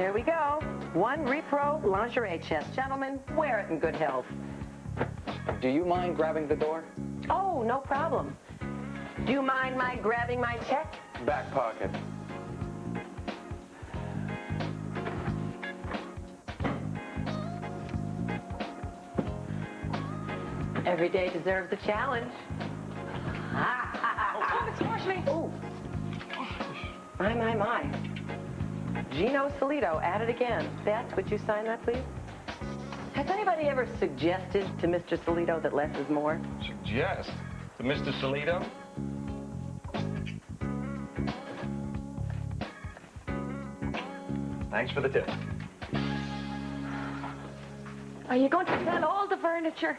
Here we go. One repro lingerie chest. Gentlemen, wear it in good health. Do you mind grabbing the door? Oh, no problem. Do you mind my grabbing my check? Back pocket. Every day deserves a challenge. Oh, excuse me. Oh. My. Gino Soleito, at it again. Beth, would you sign that, please? Has anybody ever suggested to Mr. Soleito that less is more? Suggest? To Mr. Soleito? Thanks for the tip. Are you going to sell all the furniture?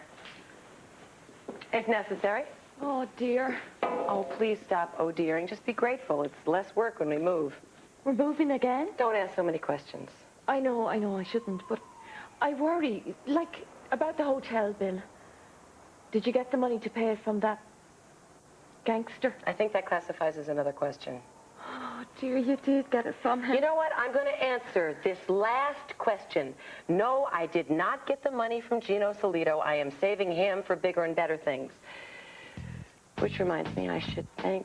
If necessary. Oh, dear. Oh, please stop oh dearing. Just be grateful. It's less work when we move. We're moving again? Don't ask so many questions. I know, I shouldn't, but I worry, like, about the hotel bill. Did you get the money to pay it from that gangster? I think that classifies as another question. Oh, dear, you did get it from him. You know what? I'm going to answer this last question. No, I did not get the money from Gino Soleito. I am saving him for bigger and better things. Which reminds me, I should thank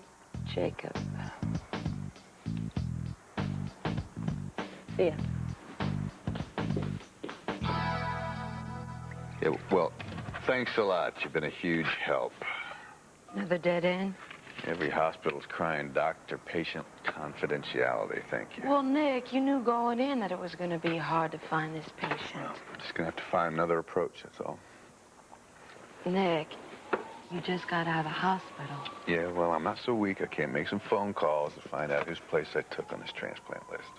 Jacob. See ya. Yeah, well, thanks a lot. You've been a huge help. Another dead end? Every hospital's crying doctor-patient confidentiality, thank you. Well, Nick, you knew going in that it was going to be hard to find this patient. Well, I'm just going to have to find another approach, that's all. Nick, you just got out of the hospital. Yeah, well, I'm not so weak. I can't make some phone calls to find out whose place I took on this transplant list.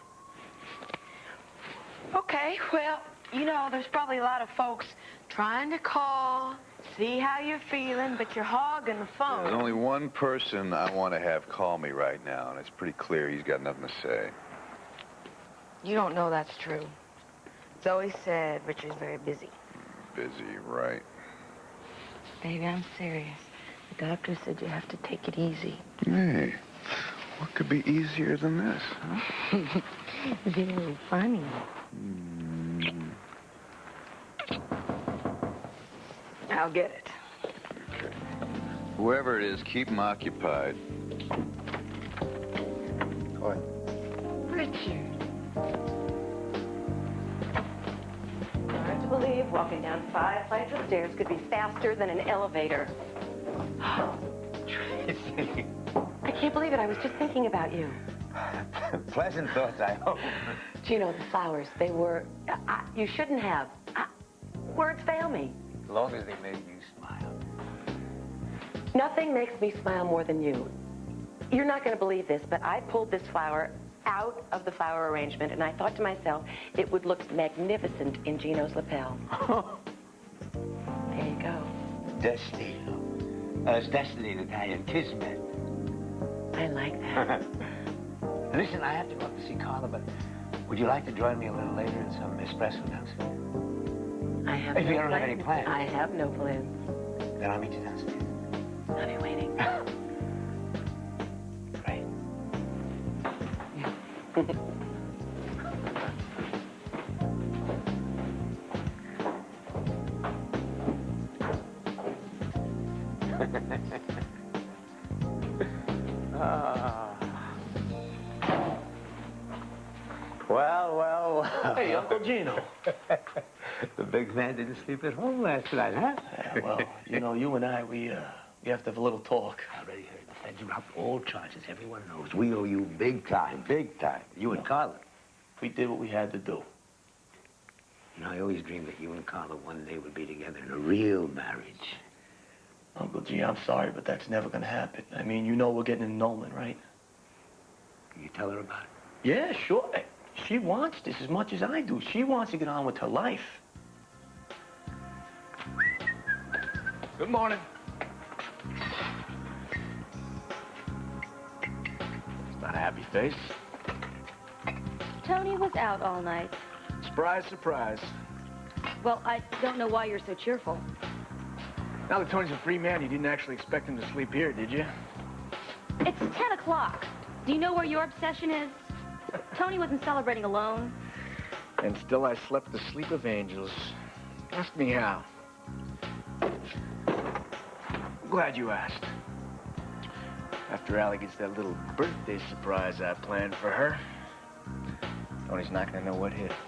Okay, well, you know, there's probably a lot of folks trying to call, see how you're feeling, but you're hogging the phone. There's only one person I want to have call me right now, and it's pretty clear he's got nothing to say. You don't know that's true. Zoe said Richard's very busy. Busy, right. Baby, I'm serious. The doctor said you have to take it easy. Hey, what could be easier than this, huh? Very funny. I'll get it. Okay. Whoever it is, keep him occupied. Go ahead. Richard. Hard to believe walking down 5 flights of stairs could be faster than an elevator. Tracy. I can't believe it. I was just thinking about you. Pleasant thoughts, I hope. Gino, the flowers, they were... you shouldn't have. Words fail me. As long as they made you smile. Nothing makes me smile more than you. You're not going to believe this, but I pulled this flower out of the flower arrangement, and I thought to myself, it would look magnificent in Gino's lapel. There you go. Destino. It's destiny in Italian, kismet. I like that. Listen, I have to go up to see Carla, but would you like to join me a little later in some espresso downstairs? I have If no you don't have plans. any plans. I have no plans. Then I'll meet you downstairs. I'll be waiting. Great. Well. Hey, Uncle Gino. The big man didn't sleep at home last night, huh? Yeah, well, you know, you and I, we have to have a little talk. I already heard the feds dropped all charges. Everyone knows we owe you big time, big time. You and Carla. We did what we had to do. You know, I always dreamed that you and Carla one day would be together in a real marriage. Uncle G, I'm sorry, but that's never gonna happen. I mean, you know we're getting an annulment, right? Can you tell her about it? Yeah, sure. She wants this as much as I do. She wants to get on with her life. Good morning. It's not a happy face. Tony was out all night. Surprise, surprise. Well, I don't know why you're so cheerful. Now that Tony's a free man, you didn't actually expect him to sleep here, did you? It's 10 o'clock. Do you know where your obsession is? Tony wasn't celebrating alone. And still I slept the sleep of angels. Ask me how. I'm glad you asked. After Allie gets that little birthday surprise I planned for her, Tony's not gonna know what hit her.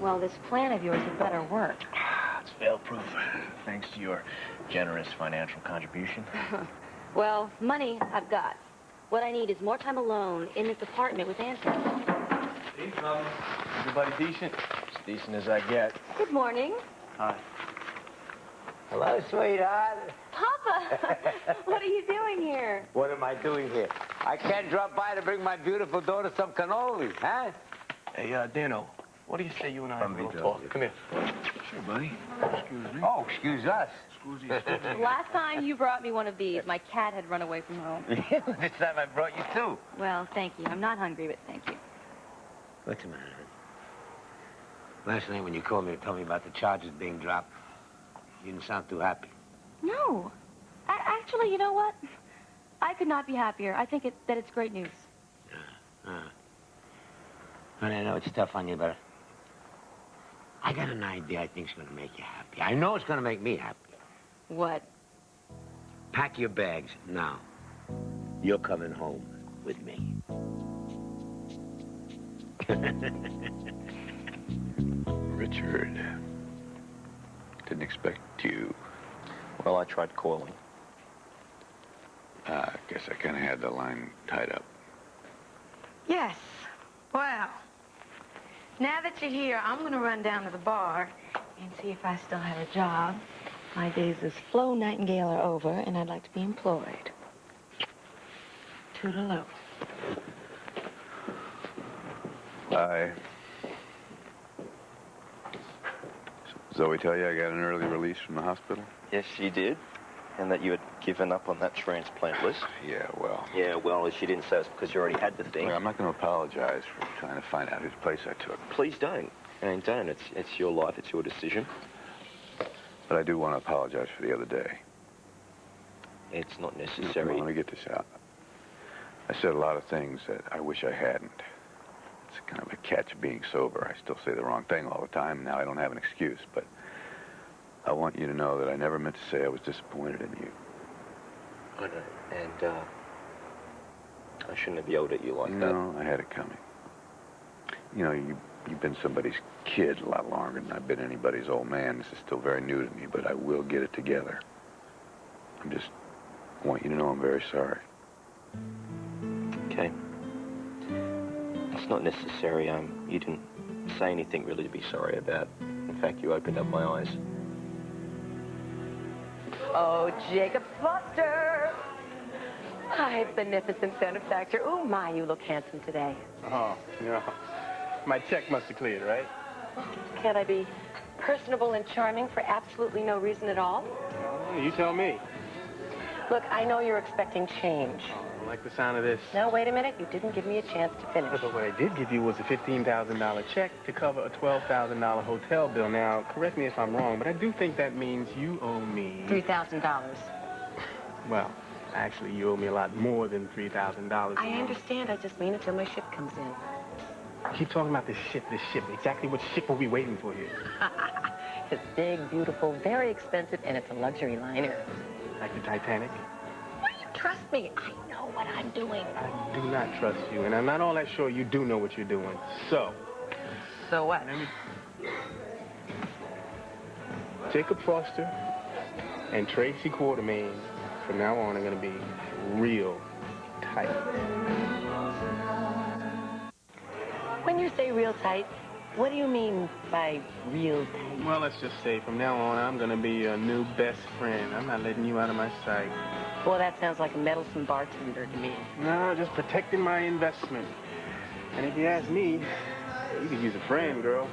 Well, this plan of yours had better work. It's fail-proof, thanks to your generous financial contribution. Well, money I've got. What I need is more time alone in this apartment with Anthony. Hey, Mom. Everybody decent? As decent as I get. Good morning. Hi. Hello, sweetheart. Papa, what are you doing here? What am I doing here? I can't drop by to bring my beautiful daughter some cannolis, huh? Hey, Dano, what do you say you and I have a little talk? Come here. Sure, buddy. Excuse me. Oh, excuse us. Last time you brought me one of these, my cat had run away from home. This time I brought you two. Well, thank you. I'm not hungry, but thank you. What's the matter? Last night when you called me to tell me about the charges being dropped, you didn't sound too happy. No. Actually, you know what? I could not be happier. I think that it's great news. And I know it's tough on you, but I got an idea I think's gonna make you happy. I know it's gonna make me happy. What? Pack your bags now. You're coming home with me. Richard. Didn't expect you. Well, I tried calling. I guess I kind of had the line tied up. Yes. Well, now that you're here, I'm going to run down to the bar and see if I still have a job. My days as Flo Nightingale are over, and I'd like to be employed. Toodaloo. Bye. Zoe tell you I got an early release from the hospital? Yes, she did. And that you had given up on that transplant list. Yeah, well. Yeah, well, she didn't say it's because you already had the thing. Well, I'm not going to apologize for trying to find out whose place I took. Please don't. And don't. It's your life. It's your decision. But I do want to apologize for the other day. It's not Come necessary. on, let me get this out. I said a lot of things that I wish I hadn't. It's kind of a catch of being sober. I still say the wrong thing all the time. Now I don't have an excuse, but I want you to know that I never meant to say I was disappointed in you. I know. And, I shouldn't have yelled at you like that. No, I had it coming. You know, you've been somebody's kid a lot longer than I've been anybody's old man. This is still very new to me, but I will get it together. I want you to know I'm very sorry. Okay. It's not necessary. You didn't say anything really to be sorry about. In fact, you opened up my eyes. Oh, Jacob Foster. My beneficent benefactor. Oh, my, you look handsome today. Oh, yeah. My check must have cleared, right? Can't I be personable and charming for absolutely no reason at all? Oh, you tell me. Look, I know you're expecting change. I like the sound of this. Now, wait a minute. You didn't give me a chance to finish. But what I did give you was a $15,000 check to cover a $12,000 hotel bill. Now, correct me if I'm wrong, but I do think that means you owe me... $3,000. Well, actually, you owe me a lot more than $3,000. I understand. I just mean until my ship comes in. Keep talking about this ship. Exactly what ship are we waiting for here? It's big, beautiful, very expensive, and it's a luxury liner. Like the Titanic? Why you trust me? I know what I'm doing. I do not trust you, and I'm not all that sure you do know what you're doing. So what? Jacob Foster and Tracy Quartermaine, from now on, are going to be real tight. When you say real tight, What do you mean by real tight? Well, let's just say from now on, I'm going to be your new best friend. I'm not letting you out of my sight. Well, that sounds like a meddlesome bartender to me. No, just protecting my investment. And if you ask me, you could use a friend, girl.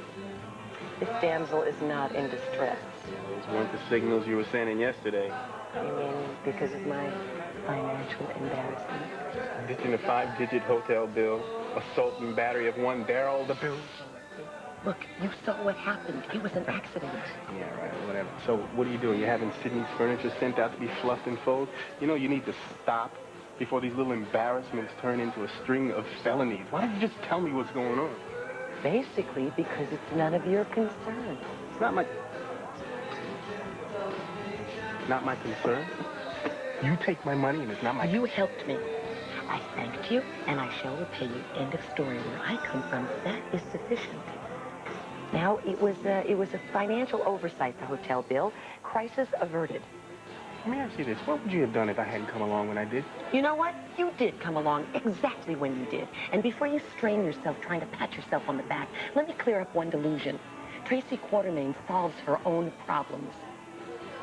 This damsel is not in distress. Those weren't the signals you were sending yesterday. You mean because of my financial embarrassment? Ditching a 5-digit hotel bill, assault and battery of one Darrell, the bill. Look, you saw what happened. It was an accident. Yeah, right, whatever. So what are you doing? You're having Sidney's furniture sent out to be fluffed and folded? You know, you need to stop before these little embarrassments turn into a string of felonies. Why don't you just tell me what's going on? Basically, because it's none of your concern. It's not my concern. You take my money and it's not my... You helped me. I thanked you, and I shall repay you. End of story. Where I come from, that is sufficient. Now, it was a financial oversight, the hotel bill. Crisis averted. Let me ask you this. What would you have done if I hadn't come along when I did? You know what? You did come along exactly when you did. And before you strain yourself trying to pat yourself on the back, let me clear up one delusion. Tracy Quartermaine solves her own problems.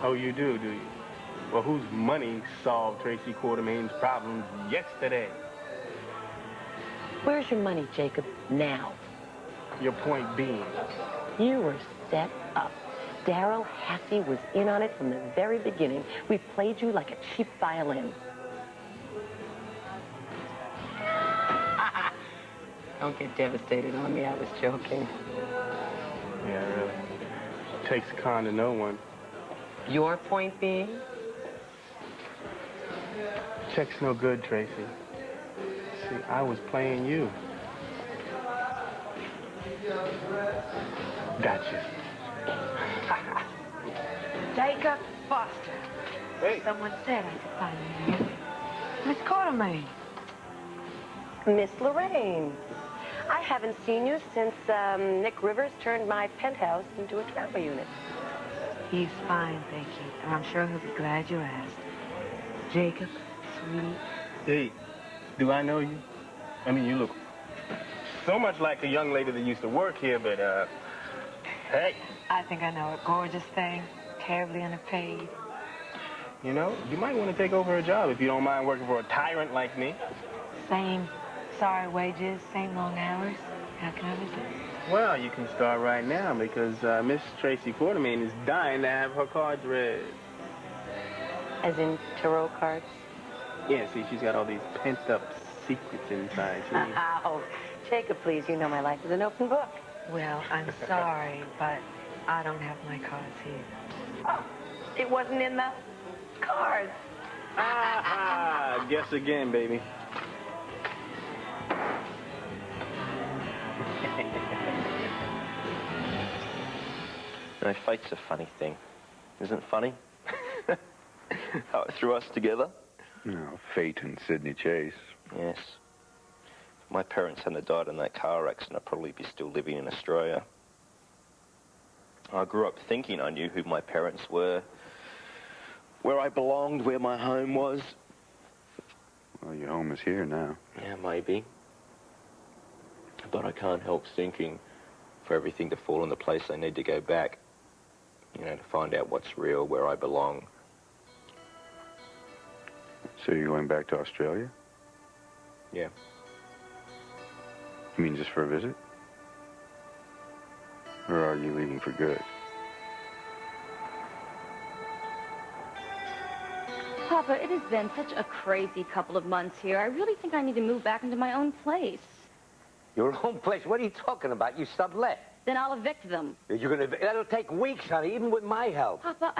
Oh, you do you? Well, whose money solved Tracy Quartermaine's problems yesterday? Where's your money, Jacob? Now. Your point being? You were set up. Darrell Hassey was in on it from the very beginning. We played you like a cheap violin. Don't get devastated on me. I was joking. Yeah, really. Takes a con to know one. Your point being? Check's no good, Tracy. See, I was playing you. Gotcha. Jacob Foster. Hey. Someone said I could find you here. Miss Quartermaine. Miss Lorraine. I haven't seen you since Nick Rivers turned my penthouse into a travel unit. He's fine, thank you. And I'm sure he'll be glad you asked. Jacob, sweet. Hey, do I know you? I mean, you look so much like a young lady that used to work here, but, hey. I think I know a gorgeous thing. Terribly underpaid. You know, you might want to take over her job if you don't mind working for a tyrant like me. Same sorry wages, same long hours. How can I resist? Well, you can start right now because Miss Tracy Quartermaine is dying to have her cards read. As in tarot cards? Yeah, see, she's got all these pent-up secrets inside. Oh, Jacob, please, you know my life is an open book. Well, I'm sorry, but I don't have my cards here. Oh, it wasn't in the cards. Guess again, baby. You know, fate's a funny thing. Isn't it funny? How it threw us together. No, fate and Sidney Chase. Yes. If my parents hadn't died in that car accident, I'd probably be still living in Australia. I grew up thinking I knew who my parents were, where I belonged, where my home was. Well, your home is here now. Yeah, maybe. But I can't help thinking for everything to fall into place, I need to go back, you know, to find out what's real, where I belong. So you're going back to Australia? Yeah. You mean just for a visit? Or are you leaving for good? Papa, it has been such a crazy couple of months here. I really think I need to move back into my own place. Your own place? What are you talking about? You sublet. Then I'll evict them. That'll take weeks, honey, even with my help. Papa,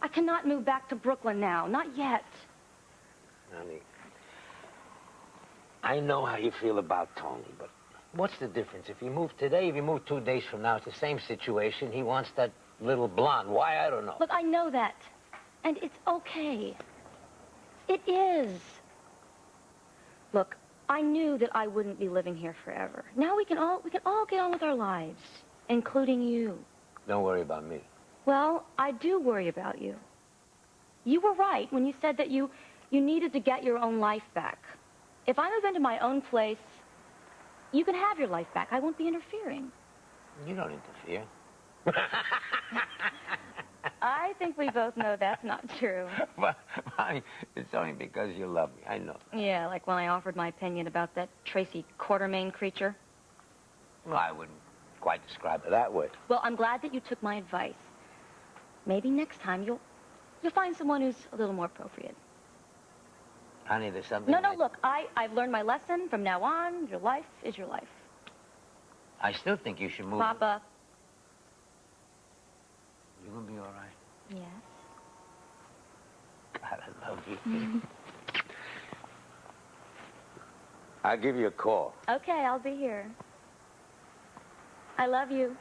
I cannot move back to Brooklyn now. Not yet. Honey, I know how you feel about Tony, but what's the difference? If you move today, if you move 2 days from now, it's the same situation. He wants that little blonde. Why? I don't know. Look, I know that. And it's okay. It is. Look, I knew that I wouldn't be living here forever. Now we can all get on with our lives, including you. Don't worry about me. Well, I do worry about you. You were right when you said that you needed to get your own life back. If I move into my own place, You can have your life back. I won't be interfering. You don't interfere. I think we both know that's not true. Well, it's only because you love me. I know. Yeah, like when I offered my opinion about that Tracy Quartermaine creature. Well, I wouldn't quite describe it that way. Well, I'm glad that you took my advice. Maybe next time you'll find someone who's a little more appropriate. Honey, there's something... No, look, I've learned my lesson. From now on, your life is your life. I still think you should move... Papa. You gonna be all right? Yes. God, I love you. I'll give you a call. Okay, I'll be here. I love you.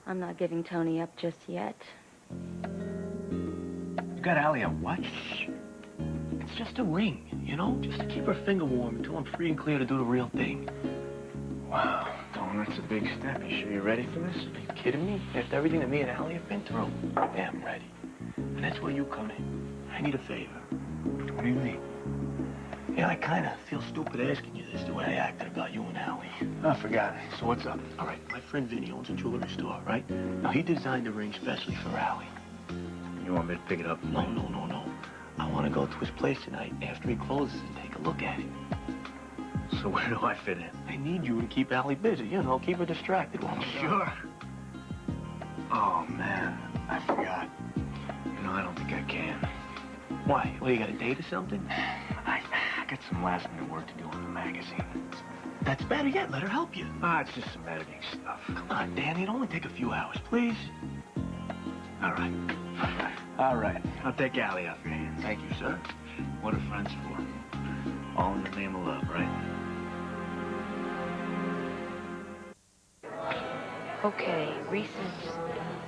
I'm not giving Tony up just yet. You got Allie a what? It's just a ring, you know? Just to keep her finger warm until I'm free and clear to do the real thing. Wow, Tone, that's a big step. You sure you're ready for this? Are you kidding me? After everything that me and Allie have been through, yeah, I'm ready. And that's where you come in. I need a favor. What do you mean? Yeah, I kind of feel stupid asking you this, the way I acted about you and Allie. I forgot. So what's up? All right, my friend Vinny owns a jewelry store, right? Now, he designed a ring specially for Allie. You want me to pick it up? No. I want to go to his place tonight after he closes and take a look at it. So where do I fit in? I need you to keep Allie busy, you know, keep her distracted while I'm Sure. Oh, man, I forgot. You know, I don't think I can. Why? Well, you got a date or something? I got some last-minute work to do on the magazine. That's better yet. Let her help you. It's just some editing stuff. Come on, Danny. It'll only take a few hours, please. All right. I'll take Allie off your hands. Thank you, sir. What are friends for? All in the name of love, right? Okay, recent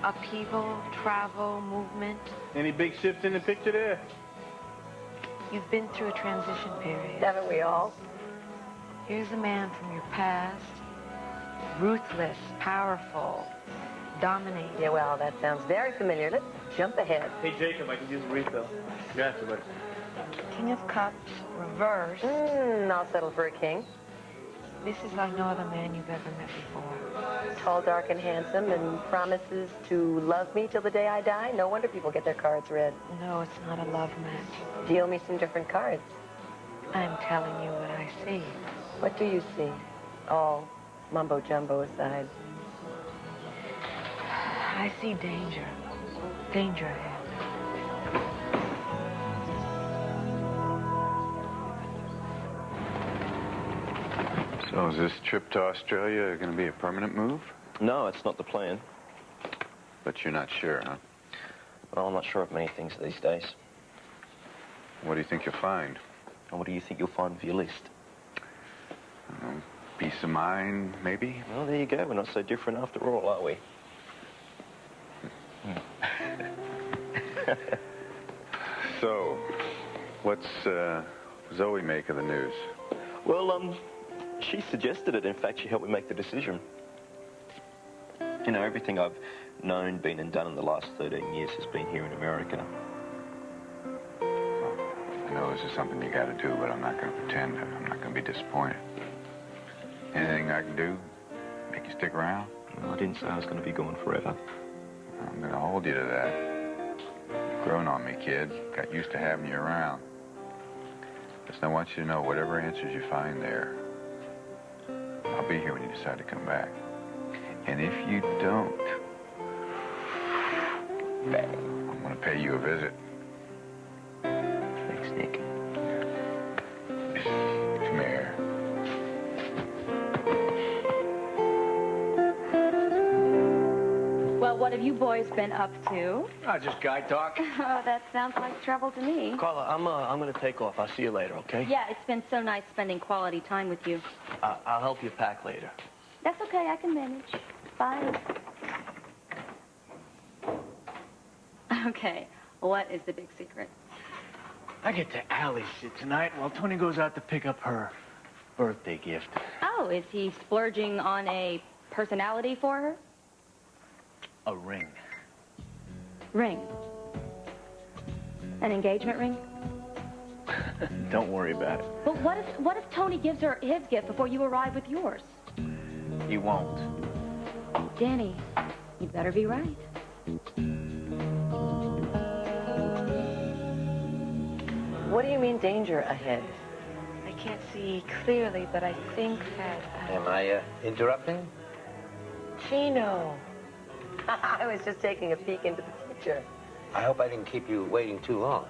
upheaval, travel, movement. Any big shifts in the picture there? You've been through a transition period. Haven't we all? Here's a man from your past. Ruthless, powerful, dominating. Yeah, well, that sounds very familiar. Let's jump ahead. Hey, Jacob, I can use a refill. Gotcha, buddy. King of Cups, reversed. I'll settle for a king. This is like no other man you've ever met before. Tall, dark, and handsome, and promises to love me till the day I die. No wonder people get their cards read. No, it's not a love match. Deal me some different cards. I'm telling you what I see. What do you see? All mumbo-jumbo aside. I see danger. Danger ahead. So is this trip to Australia going to be a permanent move? No, it's not the plan. But you're not sure, huh? Well, I'm not sure of many things these days. What do you think you'll find? And what do you think you'll find for your list? Peace of mind, maybe? Well, there you go. We're not so different after all, are we? So, what's Zoe make of the news? Well, she suggested it. In fact, she helped me make the decision. You know, everything I've known, been, and done in the last 13 years has been here in America. I know this is something you got to do, but I'm not going to pretend. I'm not going to be disappointed. Anything I can do? Make you stick around? Well, I didn't say I was going to be gone forever. I'm going to hold you to that. You've grown on me, kid. Got used to having you around. Just I want you to know whatever answers you find there, I'll be here when you decide to come back. And if you don't, I'm going to pay you a visit. Thanks, Nick. Come here. Well, what have you boys been up to? Just guy talk. Oh, that sounds like trouble to me. Carla, I'm going to take off. I'll see you later, okay? Yeah, it's been so nice spending quality time with you. I'll help you pack later. That's okay, I can manage. Bye. Okay, what is the big secret? I get to Allie's shit tonight while Tony goes out to pick up her birthday gift. Oh, is he splurging on a personality for her? A ring. Ring. An engagement ring? Don't worry about it. But what if Tony gives her his gift before you arrive with yours? He won't. Danny, you better be right. What do you mean danger ahead? I can't see clearly, but I think that... Am I interrupting? Gino. I was just taking a peek into the future. I hope I didn't keep you waiting too long.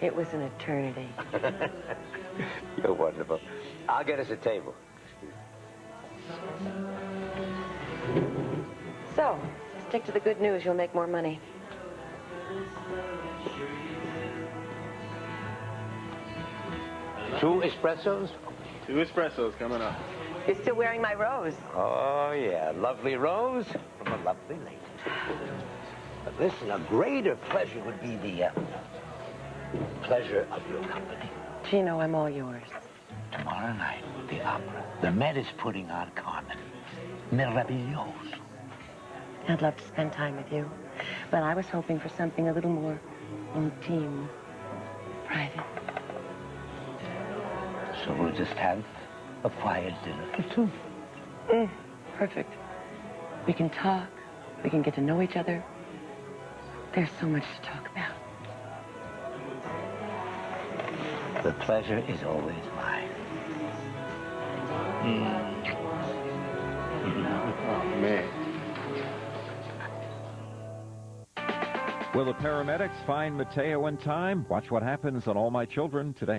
It was an eternity. You're wonderful. I'll get us a table. So, stick to the good news. You'll make more money. 2 espressos? 2 espressos coming up. You're still wearing my rose. Oh, yeah. Lovely rose from a lovely lady. But listen, a greater pleasure would be the pleasure of your company. Gino, I'm all yours. Tomorrow night, the opera. The Met is putting on Carmen. Meraviglioso. I'd love to spend time with you, but I was hoping for something a little more intime, private. So we'll just have a quiet dinner for 2. Perfect. We can talk. We can get to know each other. There's so much to talk about. The pleasure is always mine. Oh, man. Will the paramedics find Mateo in time? Watch what happens on All My Children today.